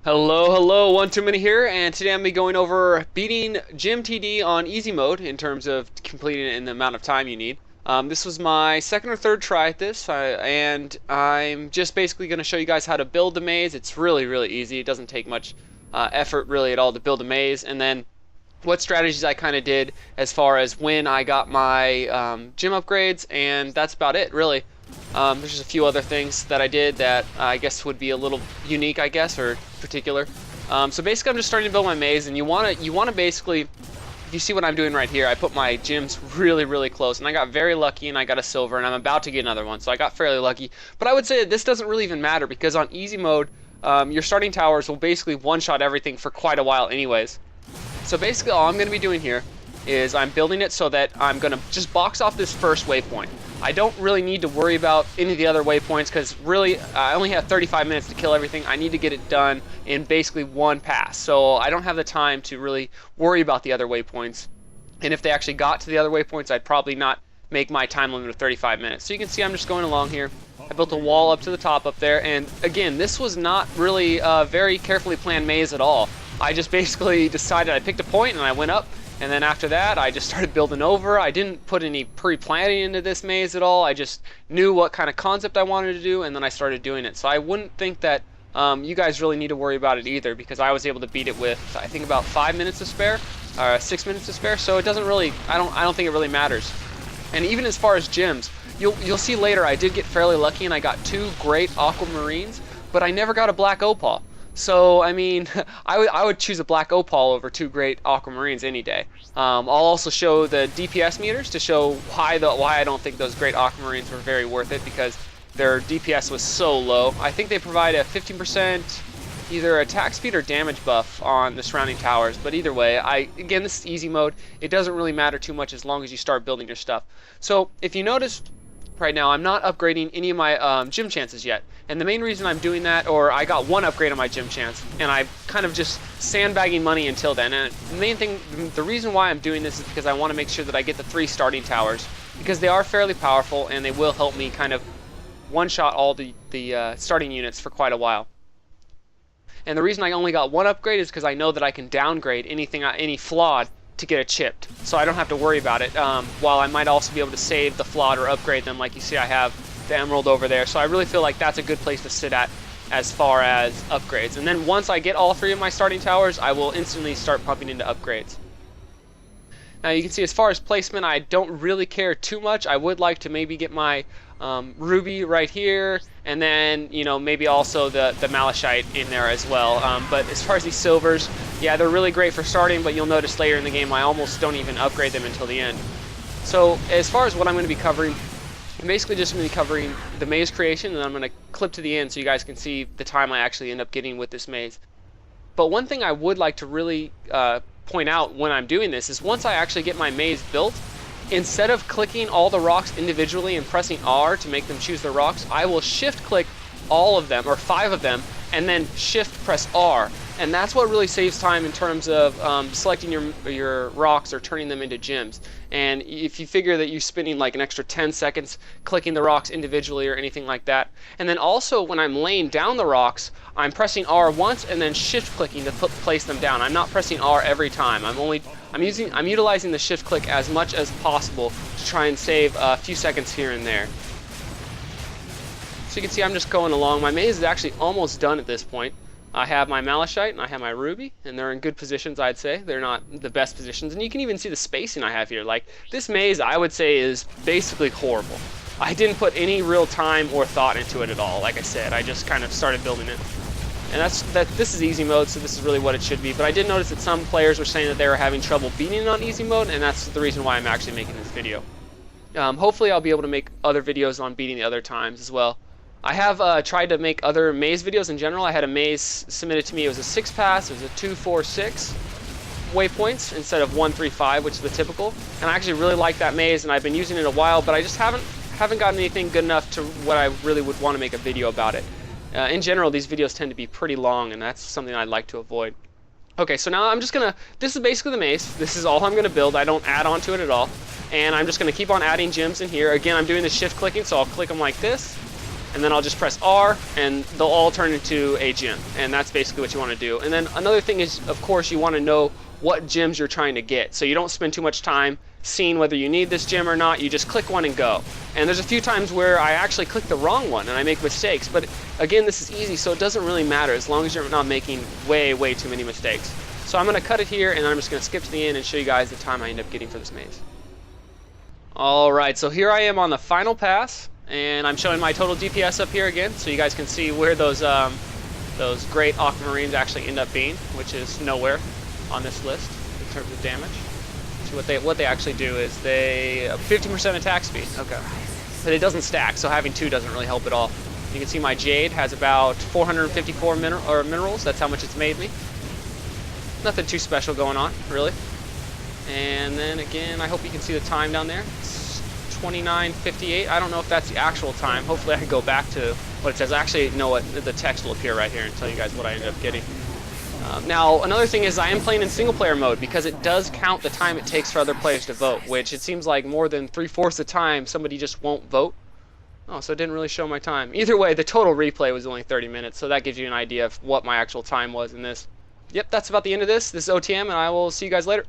Hello, hello, One Too Many here, and today I'm going to be going over beating GemTD on easy mode in terms of completing it in the amount of time you need. This was my second or third try at this, and I'm just basically going to show you guys how to build the maze. It's really, really easy. It doesn't take much effort really at all to build a maze, and then what strategies I kind of did as far as when I got my gym upgrades, and that's about it, really. There's just a few other things that I did that I guess would be a little unique, I guess, or particular. So basically, I'm just starting to build my maze, and you wanna basically, if you see what I'm doing right here, I put my gyms really, really close, and I got very lucky, and I got a silver, and I'm about to get another one, so I got fairly lucky. But I would say that this doesn't really even matter because on easy mode, your starting towers will basically one-shot everything for quite a while, anyways. So basically, all I'm going to be doing here is I'm building it so that I'm going to just box off this first waypoint. I don't really need to worry about any of the other waypoints because really I only have 35 minutes to kill everything. I need to get it done in basically one pass. So I don't have the time to really worry about the other waypoints. And if they actually got to the other waypoints, I'd probably not make my time limit of 35 minutes. So you can see I'm just going along here. I built a wall up to the top up there. And again, this was not really a very carefully planned maze at all. I just basically decided, I picked a point and I went up. And then after that, I just started building over. I didn't put any pre-planning into this maze at all. I just knew what kind of concept I wanted to do, and then I started doing it. So I wouldn't think that you guys really need to worry about it either, because I was able to beat it with, I think, about 5 minutes to spare, 6 minutes to spare. So it doesn't really, I don't think it really matters. And even as far as gyms, you'll see later, I did get fairly lucky, and I got 2 great aquamarines, but I never got a black opal. So, I mean, I would choose a black opal over 2 great aquamarines any day. I'll also show the DPS meters to show why I don't think those great aquamarines were very worth it, because their DPS was so low. I think they provide a 15% either attack speed or damage buff on the surrounding towers, but either way, again, this is easy mode. It doesn't really matter too much as long as you start building your stuff. So, if you notice, right now I'm not upgrading any of my gym chances yet, and the main reason I'm doing that, or I got 1 upgrade on my gym chance, and I'm kind of just sandbagging money until then. And the main thing, the reason why I'm doing this is because I want to make sure that I get the 3 starting towers, because they are fairly powerful and they will help me kind of one-shot all the starting units for quite a while. And the reason I only got 1 upgrade is because I know that I can downgrade any flawed to get it chipped, so I don't have to worry about it, while I might also be able to save the flawed or upgrade them. Like you see, I have the emerald over there, so I really feel like that's a good place to sit at as far as upgrades. And then once I get all 3 of my starting towers, I will instantly start pumping into upgrades. Now you can see as far as placement, I don't really care too much. I would like to maybe get my ruby right here, and then, you know, maybe also the malachite in there as well. But as far as these silvers, yeah, they're really great for starting, but you'll notice later in the game I almost don't even upgrade them until the end. So as far as what I'm going to be covering, I'm basically just going to be covering the maze creation, and then I'm going to clip to the end so you guys can see the time I actually end up getting with this maze. But one thing I would like to really point out when I'm doing this is once I actually get my maze built, instead of clicking all the rocks individually and pressing R to make them choose the rocks, I will shift click all of them, or 5 of them, and then shift press R. And that's what really saves time in terms of selecting your rocks or turning them into gems. And if you figure that you're spending like an extra 10 seconds clicking the rocks individually or anything like that. And then also when I'm laying down the rocks, I'm pressing R once and then shift clicking to place them down. I'm not pressing R every time. I'm utilizing the shift click as much as possible to try and save a few seconds here and there. So you can see I'm just going along. My maze is actually almost done at this point. I have my malachite and I have my ruby, and they're in good positions, I'd say. They're not the best positions, and you can even see the spacing I have here. Like, this maze, I would say, is basically horrible. I didn't put any real time or thought into it at all. Like I said, I just kind of started building it. And this is easy mode, so this is really what it should be. But I did notice that some players were saying that they were having trouble beating it on easy mode, and that's the reason why I'm actually making this video. Hopefully I'll be able to make other videos on beating the other times as well. I have tried to make other maze videos in general. I had a maze submitted to me. It was a 6 pass. It was a 2, 4, 6 waypoints instead of 1, 3, 5, which is the typical. And I actually really like that maze, and I've been using it a while, but I just haven't gotten anything good enough to what I really would want to make a video about it. In general, these videos tend to be pretty long, and that's something I'd like to avoid. Okay, so now I'm just gonna, this is basically the maze. This is all I'm gonna build. I don't add on to it at all. And I'm just gonna keep on adding gems in here. Again, I'm doing the shift clicking, so I'll click them like this. and then I'll just press R, and they'll all turn into a gem, and that's basically what you want to do. And then another thing is, of course, you want to know what gems you're trying to get, so you don't spend too much time seeing whether you need this gem or not. You just click one and go. And there's a few times where I actually click the wrong one and I make mistakes, but again, this is easy, so it doesn't really matter as long as you're not making way too many mistakes. So I'm going to cut it here, and I'm just going to skip to the end and show you guys the time I end up getting for this maze. Alright, so here I am on the final pass, and I'm showing my total DPS up here again, so you guys can see where those great aquamarines actually end up being, which is nowhere on this list in terms of damage. So what they actually do is they 50% attack speed. Okay, but it doesn't stack, so having 2 doesn't really help at all. You can see my jade has about 454 minerals. That's how much it's made me. Nothing too special going on, really. And then again, I hope you can see the time down there. It's 29:58. I don't know if that's the actual time. Hopefully I can go back to what it says. I actually know what the text will appear right here and tell you guys what I ended up getting. Now, another thing is I am playing in single player mode because it does count the time it takes for other players to vote, which it seems like more than 3/4 of the time somebody just won't vote. Oh, so it didn't really show my time. Either way, the total replay was only 30 minutes, so that gives you an idea of what my actual time was in this. Yep, that's about the end of this. This is OTM, and I will see you guys later.